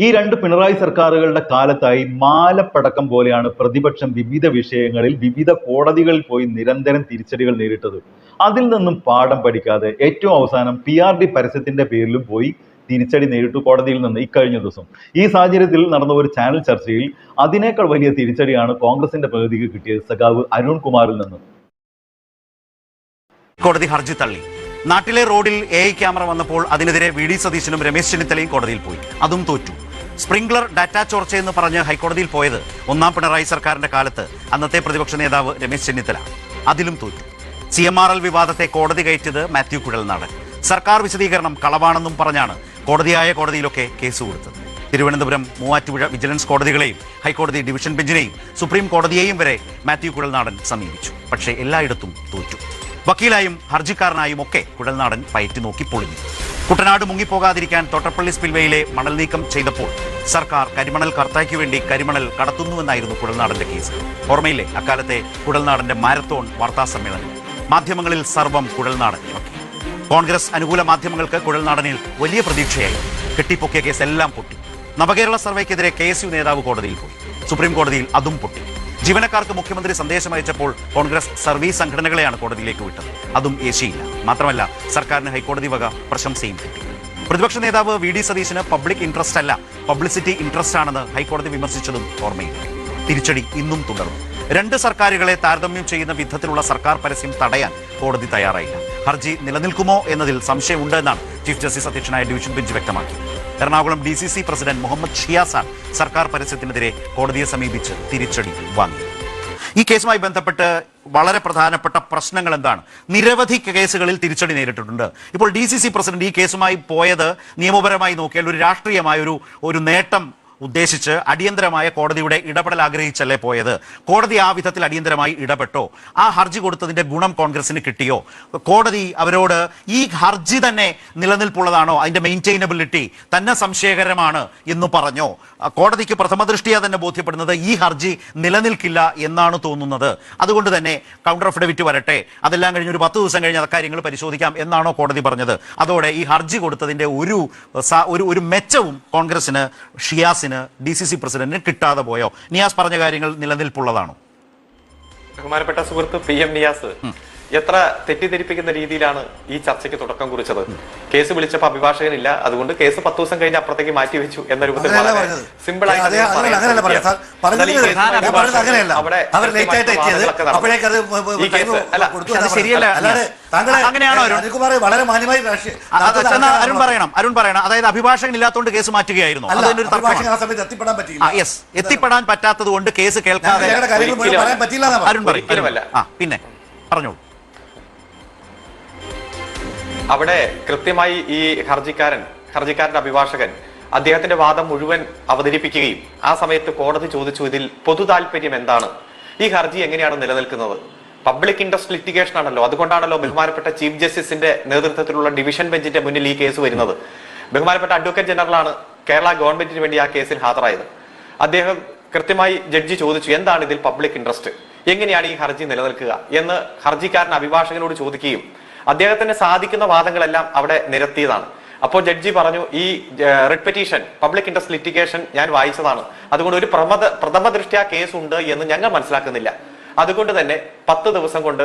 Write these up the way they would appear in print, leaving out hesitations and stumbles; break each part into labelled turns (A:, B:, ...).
A: ഈ രണ്ട് പിണറായി സർക്കാരുകളുടെ കാലത്തായി മാലപ്പടക്കം പോലെയാണ് പ്രതിപക്ഷം വിവിധ വിഷയങ്ങളിൽ വിവിധ കോടതികളിൽ പോയി നിരന്തരം തിരിച്ചടികൾ നേരിട്ടത്. അതിൽ നിന്നും പാഠം പഠിക്കാതെ ഏറ്റവും അവസാനം PRD പരസ്യത്തിന്റെ പേരിലും പോയി തിരിച്ചടി നേരിട്ടു കോടതിയിൽ നിന്ന് ഇക്കഴിഞ്ഞ ദിവസം. ഈ സാഹചര്യത്തിൽ നടന്ന ഒരു ചാനൽ ചർച്ചയിൽ അതിനേക്കാൾ വലിയ തിരിച്ചടിയാണ് കോൺഗ്രസിന്റെ പ്രതിനിധിക്ക് കിട്ടിയത് സഖാവ് അരുൺ കുമാറിൽ നിന്ന്.
B: കോടതി ഹർജി തള്ളി. നാട്ടിലെ റോഡിൽ AI ക്യാമറ വന്നപ്പോൾ അതിനെതിരെ VD സതീശനും രമേശ് ചെന്നിത്തലയും കോടതിയിൽ പോയി, അതും തോറ്റു. സ്പ്രിംഗ്ലർ ഡാറ്റാ ചോർച്ചയെന്ന് പറഞ്ഞ് ഹൈക്കോടതിയിൽ പോയത് ഒന്നാം പിണറായി സർക്കാരിന്റെ കാലത്ത് അന്നത്തെ പ്രതിപക്ഷ നേതാവ് രമേശ് ചെന്നിത്തല, അതിലും തോറ്റു. CMRL വിവാദത്തെ കോടതി കയറ്റിയത് മാത്യു കുഴൽനാടൻ. സർക്കാർ വിശദീകരണം കളവാണെന്നും പറഞ്ഞാണ് കോടതിയിലൊക്കെ കേസ് കൊടുത്തത്. തിരുവനന്തപുരം, മൂവാറ്റുപുഴ വിജിലൻസ് കോടതികളെയും ഹൈക്കോടതി ഡിവിഷൻ ബെഞ്ചിനെയും സുപ്രീം കോടതിയെയും വരെ മാത്യു കുഴൽനാടൻ സമീപിച്ചു. പക്ഷേ എല്ലായിടത്തും തോറ്റു. വക്കീലായും ഹർജിക്കാരനായും ഒക്കെ കുഴൽനാടൻ പയറ്റി നോക്കി പൊളിഞ്ഞു. കുട്ടനാട് മുങ്ങിപ്പോകാതിരിക്കാൻ തോട്ടപ്പള്ളി സ്പിൽവേയിലെ മണൽ നീക്കം ചെയ്തപ്പോൾ സർക്കാർ കരിമണൽ കർത്തായ്ക്ക് വേണ്ടി കരിമണൽ കടത്തുന്നുവെന്നായിരുന്നു കുഴൽനാടന്റെ കേസ്. ഓർമ്മയില്ലേ അക്കാലത്തെ കുഴൽനാടന്റെ മാരത്തോൺ വാർത്താ സമ്മേളനം? മാധ്യമങ്ങളിൽ സർവം കുഴൽനാടൻ. കോൺഗ്രസ് അനുകൂല മാധ്യമങ്ങൾക്ക് കുഴൽനാടനിൽ വലിയ പ്രതീക്ഷയായി. കെട്ടിപ്പൊക്കിയ കേസ് എല്ലാം പൊട്ടി. നവകേരള സർവേക്കെതിരെ KSU നേതാവ് കോടതിയിൽ പോയി. സുപ്രീം കോടതിയിൽ അതും പൊട്ടി. ജീവനക്കാർക്ക് മുഖ്യമന്ത്രി സന്ദേശം അയച്ചപ്പോൾ കോൺഗ്രസ് സർവീസ് സംഘടനകളെയാണ് കോടതിയിലേക്ക് വിട്ടത്, അതും ഏശിയില്ല. മാത്രമല്ല സർക്കാരിന് ഹൈക്കോടതി വക പ്രശംസയും കിട്ടി. പ്രതിപക്ഷ നേതാവ് VD സതീശന് പബ്ലിക് ഇൻട്രസ്റ്റ് അല്ല, പബ്ലിസിറ്റി ഇൻട്രസ്റ്റ് ആണെന്ന് ഹൈക്കോടതി വിമർശിച്ചതും ഓർമ്മയില്ല. തിരിച്ചടി ഇന്നും തുടർന്നു. രണ്ട് സർക്കാരുകളെ താരതമ്യം ചെയ്യുന്ന വിധത്തിലുള്ള സർക്കാർ പരസ്യം തടയാൻ കോടതി തയ്യാറായില്ല. ഹർജി നിലനിൽക്കുമോ എന്നതിൽ സംശയമുണ്ട് എന്നാണ് ചീഫ് ജസ്റ്റിസ് അധ്യക്ഷനായ ഡിവിഷൻ ബെഞ്ച് വ്യക്തമാക്കിയത്. എറണാകുളം DCC പ്രസിഡന്റ് മുഹമ്മദ് ഷിയാസാൻ സർക്കാർ പരസ്യത്തിനെതിരെ കോടതിയെ സമീപിച്ച് തിരിച്ചടി വാങ്ങി. ഈ കേസുമായി ബന്ധപ്പെട്ട് വളരെ പ്രധാനപ്പെട്ട പ്രശ്നങ്ങൾ എന്താണ്? നിരവധി കേസുകളിൽ തിരിച്ചടി നേരിട്ടിട്ടുണ്ട്. ഇപ്പോൾ DCC പ്രസിഡന്റ് ഈ കേസുമായി പോയത് നിയമപരമായി നോക്കിയാൽ ഒരു രാഷ്ട്രീയമായ ഒരു നേട്ടം ഉദ്ദേശിച്ച് അടിയന്തരമായ കോടതിയുടെ ഇടപെടൽ ആഗ്രഹിച്ചല്ലേ പോയത്? കോടതി ആ വിധത്തിൽ അടിയന്തരമായി ഇടപെട്ടോ? ആ ഹർജി കൊടുത്തതിന്റെ ഗുണം കോൺഗ്രസിന് കിട്ടിയോ? കോടതി അവരോട് ഈ ഹർജി തന്നെ നിലനിൽപ്പുള്ളതാണോ, അതിന്റെ മെയിൻറ്റെയിനബിലിറ്റി തന്നെ സംശയകരമാണ് എന്ന് പറഞ്ഞോ? കോടതിക്ക് പ്രഥമ ദൃഷ്ടിയാ തന്നെ ബോധ്യപ്പെടുന്നത് ഈ ഹർജി നിലനിൽക്കില്ല എന്നാണ് തോന്നുന്നത്. അതുകൊണ്ട് തന്നെ കൗണ്ടർ അഫിഡവിറ്റ് വരട്ടെ, അതെല്ലാം കഴിഞ്ഞ് ഒരു 10 ദിവസം കഴിഞ്ഞ് കാര്യങ്ങൾ പരിശോധിക്കാം എന്നാണോ കോടതി പറഞ്ഞത്? അതോടെ ഈ ഹർജി കൊടുത്തതിന്റെ ഒരു മെച്ചവും കോൺഗ്രസിന്, ഷിയാസിന്, DCC പ്രസിഡന്റിന് കിട്ടാതെ പോയോ? നിയാസ് പറഞ്ഞ കാര്യങ്ങൾ നിലനിൽപ്പുള്ളതാണോ?
C: ബഹുമാനപ്പെട്ട സുഹൃത്ത് PM നിയാസ് എത്ര തെറ്റിദ്ധരിപ്പിക്കുന്ന രീതിയിലാണ് ഈ ചർച്ചയ്ക്ക് തുടക്കം കുറിച്ചത്. കേസ് വിളിച്ചപ്പോൾ അഭിഭാഷകനില്ല, അതുകൊണ്ട് കേസ് 10 ദിവസം കഴിഞ്ഞ് അപ്പുറത്തേക്ക് മാറ്റിവെച്ചു എന്ന രൂപത്തിൽ സിമ്പിൾ ആയിട്ട്
B: അരുൺ പറയണം. അതായത് അഭിഭാഷകൻ ഇല്ലാത്തതുകൊണ്ട് കേസ് മാറ്റുകയായിരുന്നു. എത്തിപ്പെടാൻ പറ്റാത്തത് കൊണ്ട് കേസ് കേൾക്കാതെ അരുൺ പറയില്ല. പിന്നെ പറഞ്ഞോളൂ.
C: അവിടെ കൃത്യമായി ഈ ഹർജിക്കാരന്റെ അഭിഭാഷകൻ അദ്ദേഹത്തിന്റെ വാദം മുഴുവൻ അവതരിപ്പിക്കുകയും ആ സമയത്ത് കോടതി ചോദിച്ചു, ഇതിൽ പൊതു താല്പര്യം എന്താണ്, ഈ ഹർജി എങ്ങനെയാണ് നിലനിൽക്കുന്നത്? പബ്ലിക് ഇൻട്രസ്റ്റ് ലിറ്റിഗേഷൻ ആണല്ലോ, അതുകൊണ്ടാണല്ലോ ബഹുമാനപ്പെട്ട ചീഫ് ജസ്റ്റിസിന്റെ നേതൃത്വത്തിലുള്ള ഡിവിഷൻ ബെഞ്ചിന്റെ മുന്നിൽ ഈ കേസ് വരുന്നത്. ബഹുമാനപ്പെട്ട അഡ്വക്കേറ്റ് ജനറലാണ് കേരള ഗവൺമെന്റിന് വേണ്ടി ആ കേസിൽ ഹാജരായത്. അദ്ദേഹം കൃത്യമായി ജഡ്ജി ചോദിച്ചു, എന്താണ് ഇതിൽ പബ്ലിക് ഇൻട്രസ്റ്റ്, എങ്ങനെയാണ് ഈ ഹർജി നിലനിൽക്കുക എന്ന് ഹർജിക്കാരൻ അഭിഭാഷകനോട് ചോദിക്കുകയും അദ്ദേഹത്തിന് സാധിക്കുന്ന വാദങ്ങളെല്ലാം അവിടെ നിരത്തിയതാണ്. അപ്പോൾ ജഡ്ജി പറഞ്ഞു, ഈ writ petition public interest litigation ഞാൻ വായിച്ചതാണ്, അതുകൊണ്ട് ഒരു പ്രഥമ ദൃഷ്ട്യാ കേസ് ഉണ്ട് എന്ന് ഞങ്ങൾ മനസ്സിലാക്കുന്നില്ല. അതുകൊണ്ട് തന്നെ 10 ദിവസം കൊണ്ട്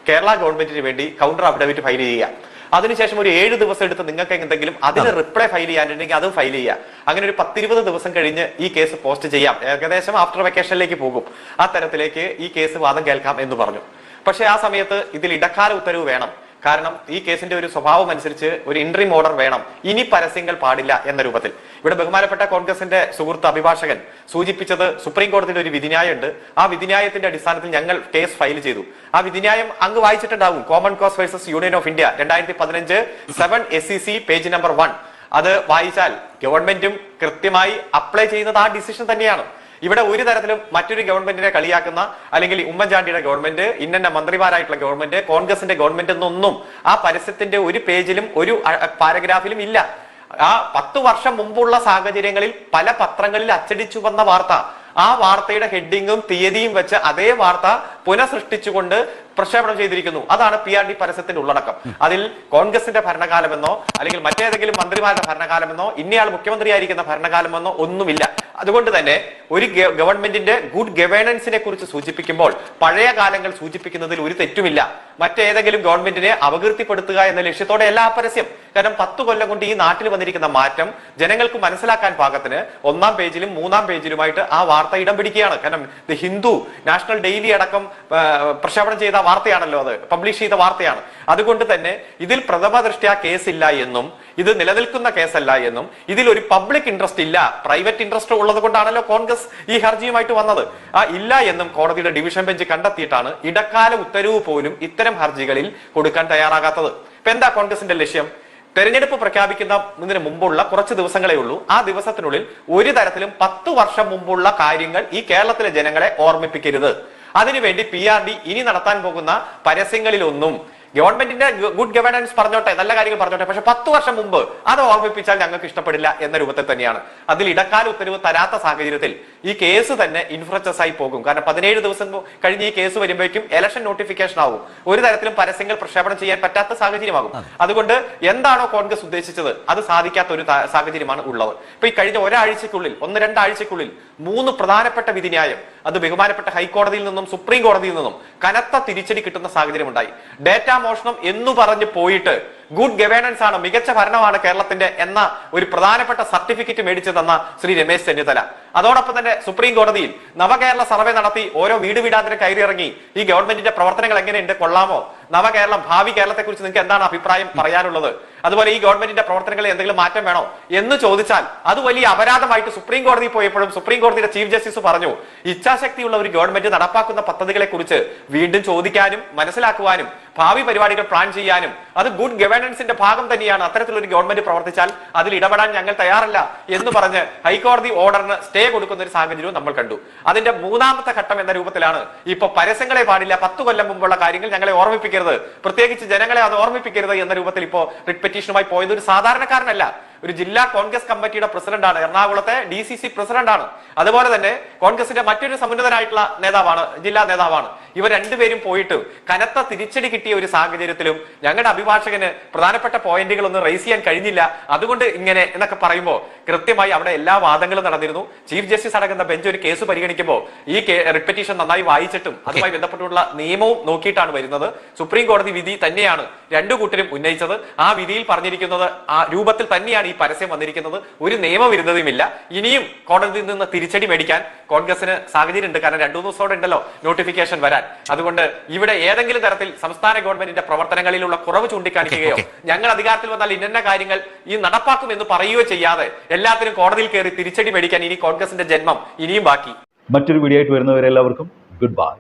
C: കേരള ഗവൺമെന്റിന് വേണ്ടി കൗണ്ടർ അഫിഡവിറ്റ് ഫയൽ ചെയ്യുക. അതിനുശേഷം ഒരു 7 ദിവസം എടുത്ത് നിങ്ങൾക്ക് എന്തെങ്കിലും അതിന് റിപ്ലൈ ഫയൽ ചെയ്യാനുണ്ടെങ്കിൽ അതും ഫയൽ ചെയ്യുക. അങ്ങനെ ഒരു 10-20 ദിവസം കഴിഞ്ഞ് ഈ കേസ് പോസ്റ്റ് ചെയ്യാം, ഏകദേശം ആഫ്റ്റർ വെക്കേഷനിലേക്ക് പോകും. ആ തരത്തിലേക്ക് ഈ കേസ് വാദം കേൾക്കാം എന്ന് പറഞ്ഞു. പക്ഷെ ആ സമയത്ത് ഇതിൽ ഇടക്കാല ഉത്തരവ് വേണം, കാരണം ഈ കേസിന്റെ ഒരു സ്വഭാവം അനുസരിച്ച് ഒരു ഇൻട്രീം ഓർഡർ വേണം, ഇനി പരസ്യങ്ങൾ പാടില്ല എന്ന രൂപത്തിൽ. ഇവിടെ ബഹുമാനപ്പെട്ട കോൺഗ്രസിന്റെ സുഹൃത്ത് അഭിഭാഷകൻ സൂചിപ്പിച്ചത് സുപ്രീം കോടതിയുടെ ഒരു വിധിന്യായമുണ്ട്. ആ വിധിന്യായത്തിന്റെ അടിസ്ഥാനത്തിൽ ഞങ്ങൾ കേസ് ഫയൽ ചെയ്തു. ആ വിധിന്യായം അങ്ങ് വായിച്ചിട്ടുണ്ടാവും. Common cause versus union of India 2015 7 SEC page number 1. അത് വായിച്ചാൽ ഗവൺമെന്റും കൃത്യമായി അപ്ലൈ ചെയ്യുന്നത് ആ ഡിസിഷൻ തന്നെയാണ്. ഇവിടെ ഒരു തരത്തിലും മറ്റൊരു ഗവൺമെന്റിനെ കളിയാക്കുന്ന, അല്ലെങ്കിൽ ഉമ്മൻചാണ്ടിയുടെ ഗവൺമെന്റ്, ഇന്ന മന്ത്രിമാരായിട്ടുള്ള ഗവൺമെന്റ്, കോൺഗ്രസിന്റെ ഗവൺമെന്റ് എന്നൊന്നും ആ പരസ്യത്തിന്റെ ഒരു പേജിലും ഒരു പാരഗ്രാഫിലും ഇല്ല. ആ 10 വർഷം മുമ്പുള്ള സാഹചര്യങ്ങളിൽ പല പത്രങ്ങളിൽ അച്ചടിച്ചു വന്ന വാർത്ത, ആ വാർത്തയുടെ ഹെഡിങ്ങും തീയതിയും വെച്ച് അതേ വാർത്ത പുനഃസൃഷ്ടിച്ചുകൊണ്ട് പ്രക്ഷേപണം ചെയ്തിരിക്കുന്നു. അതാണ് PRD പരസ്യത്തിന്റെ ഉള്ളടക്കം. അതിൽ കോൺഗ്രസിന്റെ ഭരണകാലമെന്നോ അല്ലെങ്കിൽ മറ്റേതെങ്കിലും മന്ത്രിമാരുടെ ഭരണകാലമെന്നോ ഇന്നയാൾ മുഖ്യമന്ത്രിയായിരിക്കുന്ന ഭരണകാലമെന്നോ ഒന്നുമില്ല. അതുകൊണ്ട് തന്നെ ഒരു ഗവൺമെന്റിന്റെ ഗുഡ് ഗവേണൻസിനെ കുറിച്ച് സൂചിപ്പിക്കുമ്പോൾ പഴയ കാലങ്ങൾ സൂചിപ്പിക്കുന്നതിൽ ഒരു തെറ്റുമില്ല. മറ്റേതെങ്കിലും ഗവൺമെന്റിനെ അപകീർത്തിപ്പെടുത്തുക എന്ന ലക്ഷ്യത്തോടെ എല്ലാ പരസ്യം. കാരണം 10 കൊല്ലം കൊണ്ട് ഈ നാട്ടിൽ വന്നിരിക്കുന്ന മാറ്റം ജനങ്ങൾക്ക് മനസ്സിലാക്കാൻ പാകത്തിന് 1-ാം പേജിലും 3-ാം പേജിലുമായിട്ട് ആ വാർത്ത ഇടം പിടിക്കുകയാണ്. കാരണം ദി ഹിന്ദു, നാഷണൽ ഡെയിലി അടക്കം പ്രക്ഷേപണം ചെയ്ത വാർത്തയാണല്ലോ, അത് പബ്ലിഷ് ചെയ്ത വാർത്തയാണ്. അതുകൊണ്ട് തന്നെ ഇതിൽ പ്രഥമ ദൃഷ്ട്യാ കേസില്ല എന്നും ഇത് നിലനിൽക്കുന്ന കേസല്ല എന്നും ഇതിൽ ഒരു പബ്ലിക് ഇൻട്രസ്റ്റ് ഇല്ല, പ്രൈവറ്റ് ഇൻട്രസ്റ്റ് ഉള്ളത് കൊണ്ടാണല്ലോ കോൺഗ്രസ് ഈ ഹർജിയുമായിട്ട് വന്നത്. ഇല്ല എന്നും കോടതിയുടെ ഡിവിഷൻ ബെഞ്ച് കണ്ടെത്തിയിട്ടാണ് ഇടക്കാല ഉത്തരവ് പോലും ഇത്തരം ഹർജികളിൽ കൊടുക്കാൻ തയ്യാറാകാത്തത്. ഇപ്പൊ എന്താ കോൺഗ്രസിന്റെ ലക്ഷ്യം? തെരഞ്ഞെടുപ്പ് പ്രഖ്യാപിക്കുന്നതിന് മുമ്പുള്ള കുറച്ച് ദിവസങ്ങളേ ഉള്ളൂ. ആ ദിവസത്തിനുള്ളിൽ ഒരു തരത്തിലും 10 വർഷം മുമ്പുള്ള കാര്യങ്ങൾ ഈ കേരളത്തിലെ ജനങ്ങളെ ഓർമ്മിപ്പിക്കരുത്. അതിനുവേണ്ടി PRD ഇനി നടത്താൻ പോകുന്ന പരസ്യങ്ങളിലൊന്നും ഗവൺമെന്റിന്റെ ഗുഡ് ഗവേണൻസ് പറഞ്ഞോട്ടെ, നല്ല കാര്യങ്ങൾ പറഞ്ഞോട്ടെ, പക്ഷെ 10 വർഷം മുമ്പ് അത് ഓർമ്മിപ്പിച്ചാൽ ഞങ്ങൾക്ക് ഇഷ്ടപ്പെടില്ല എന്ന രൂപത്തിൽ തന്നെയാണ്. അതിൽ ഇടക്കാല ഉത്തരവ് തരാത്ത സാഹചര്യത്തിൽ ഈ കേസ് തന്നെ ഇൻഫ്രച്ചസ് ആയി പോകും. കാരണം 17 ദിവസം കഴിഞ്ഞ് ഈ കേസ് വരുമ്പോഴേക്കും ഇലക്ഷൻ നോട്ടിഫിക്കേഷൻ ആവും. ഒരു തരത്തിലും പരസ്യങ്ങൾ പ്രക്ഷേപണം ചെയ്യാൻ പറ്റാത്ത സാഹചര്യമാകും. അതുകൊണ്ട് എന്താണോ കോൺഗ്രസ് ഉദ്ദേശിച്ചത് അത് സാധിക്കാത്ത ഒരു സാഹചര്യമാണ് ഉള്ളത്. ഇപ്പൊ ഈ കഴിഞ്ഞ ഒരാഴ്ചക്കുള്ളിൽ 1-2 ആഴ്ചക്കുള്ളിൽ 3 പ്രധാനപ്പെട്ട വിധിന്യായം, അത് ബഹുമാനപ്പെട്ട ഹൈക്കോടതിയിൽ നിന്നും സുപ്രീം കോടതിയിൽ നിന്നും കനത്ത തിരിച്ചടി കിട്ടുന്ന സാഹചര്യം ഉണ്ടായി. ഡേറ്റ മോഷണം എന്ന് പറഞ്ഞു പോയിട്ട് ഗുഡ് ഗവേണൻസ് ആണ്, മികച്ച ഭരണമാണ് കേരളത്തിന്റെ എന്ന ഒരു പ്രധാനപ്പെട്ട സർട്ടിഫിക്കറ്റ് മേടിച്ചു തന്ന ശ്രീ രമേശ് ചെന്നിത്തല. അതോടൊപ്പം തന്നെ സുപ്രീം കോടതിയിൽ നവകേരള സർവേ നടത്തി ഓരോ വീട് വീടാന്തരം കയറി ഇറങ്ങി ഈ ഗവൺമെന്റിന്റെ പ്രവർത്തനങ്ങൾ എങ്ങനെയുണ്ട്, കൊള്ളാമോ, നവകേരളം, ഭാവി കേരളത്തെ കുറിച്ച് നിങ്ങൾക്ക് എന്താണ് അഭിപ്രായം പറയാനുള്ളത്, അതുപോലെ ഈ ഗവൺമെന്റിന്റെ പ്രവർത്തനങ്ങളിൽ എന്തെങ്കിലും മാറ്റം വേണോ എന്ന് ചോദിച്ചാൽ അത് വലിയ അപരാധമായിട്ട് സുപ്രീം കോടതി പോയപ്പോഴും സുപ്രീം കോടതിയുടെ ചീഫ് ജസ്റ്റിസ് പറഞ്ഞു, ഇച്ഛാശക്തിയുള്ള ഒരു ഗവൺമെന്റ് നടപ്പാക്കുന്ന പദ്ധതികളെ കുറിച്ച് വീണ്ടും ചോദിക്കാനും മനസ്സിലാക്കുവാനും ഭാവി പരിപാടികൾ പ്ലാൻ ചെയ്യാനും അത് ഗുഡ് ഗവേണൻസിന്റെ ഭാഗം തന്നെയാണ്. അത്തരത്തിലൊരു ഗവൺമെന്റ് പ്രവർത്തിച്ചാൽ അതിൽ ഇടപെടാൻ ഞങ്ങൾ തയ്യാറല്ല എന്ന് പറഞ്ഞ് ഹൈക്കോടതി ഓർഡറിന് സ്റ്റേ കൊടുക്കുന്ന ഒരു സാഹചര്യവും നമ്മൾ കണ്ടു. അതിന്റെ 3-ാമത്തെ ഘട്ടം എന്ന രൂപത്തിലാണ് ഇപ്പൊ പരസ്യങ്ങളെ പാടില്ല, 10 കൊല്ലം മുമ്പുള്ള കാര്യങ്ങൾ ഞങ്ങളെ ഓർമ്മിപ്പിക്കരുത്, പ്രത്യേകിച്ച് ജനങ്ങളെ അത് ഓർമ്മിപ്പിക്കരുത് എന്ന രൂപത്തിൽ ഇപ്പോ റിട്ട് പെറ്റീഷനുമായി പോയത് ഒരു സാധാരണക്കാരനല്ല, ഒരു ജില്ലാ കോൺഗ്രസ് കമ്മിറ്റിയുടെ പ്രസിഡന്റാണ്, എറണാകുളത്തെ DCC പ്രസിഡന്റാണ്. അതുപോലെ തന്നെ കോൺഗ്രസിന്റെ മറ്റൊരു സമുന്നതനായിട്ടുള്ള നേതാവാണ്, ജില്ലാ നേതാവാണ്. ഇവർ രണ്ടുപേരും പോയിട്ട് കനത്ത തിരിച്ചടി കിട്ടിയ ഒരു സാഹചര്യത്തിലും ഞങ്ങളുടെ അഭിഭാഷകന് പ്രധാനപ്പെട്ട പോയിന്റുകളൊന്നും റേസ് ചെയ്യാൻ കഴിഞ്ഞില്ല, അതുകൊണ്ട് ഇങ്ങനെ എന്നൊക്കെ പറയുമ്പോൾ കൃത്യമായി അവിടെ എല്ലാ വാദങ്ങളും നടന്നിരുന്നു. ചീഫ് ജസ്റ്റിസ് അടങ്ങുന്ന ബെഞ്ച് ഒരു കേസ് പരിഗണിക്കുമ്പോൾ ഈ റിട്ട് പെറ്റീഷൻ നന്നായി വായിച്ചിട്ടും അതുമായി ബന്ധപ്പെട്ടുള്ള നിയമവും നോക്കിയിട്ടാണ് വരുന്നത്. സുപ്രീം കോടതി വിധി തന്നെയാണ് രണ്ടു കൂട്ടരും ഉന്നയിച്ചത്. ആ വിധിയിൽ പറഞ്ഞിരിക്കുന്നത് ആ രൂപത്തിൽ തന്നെയാണ് ഈ പരസ്യം വന്നിരിക്കുന്നത്. ഒരു നിയമവിരുദ്ധതയുമില്ല. ഇനിയും കോടതിയിൽ നിന്ന് തിരിച്ചടി മേടിക്കാൻ കോൺഗ്രസിന് സാഹചര്യമുണ്ട്. കാരണം 2-3 ദിവസത്തോടെ ഉണ്ടല്ലോ നോട്ടിഫിക്കേഷൻ വരാൻ. അതുകൊണ്ട് ഇവിടെ ഏതെങ്കിലും തരത്തിൽ സംസ്ഥാന ഗവൺമെന്റിന്റെ പ്രവർത്തനങ്ങളിലുള്ള കുറവ് ചൂണ്ടിക്കാണിക്കുകയോ ഞങ്ങൾ അധികാരത്തിൽ വന്നാൽ ഇന്ന കാര്യങ്ങൾ ഈ നടപ്പാക്കും എന്ന് പറയുകയോ ചെയ്യാതെ എല്ലാത്തിനും കോടതിയിൽ കയറി തിരിച്ചടി മേടിക്കാൻ ഇനി കോൺഗ്രസിന്റെ ജന്മം ഇനിയും ബാക്കി.
A: മറ്റൊരു വീഡിയോ ആയിട്ട് വരുന്നവരെല്ലാവർക്കും ഗുഡ് ബൈ.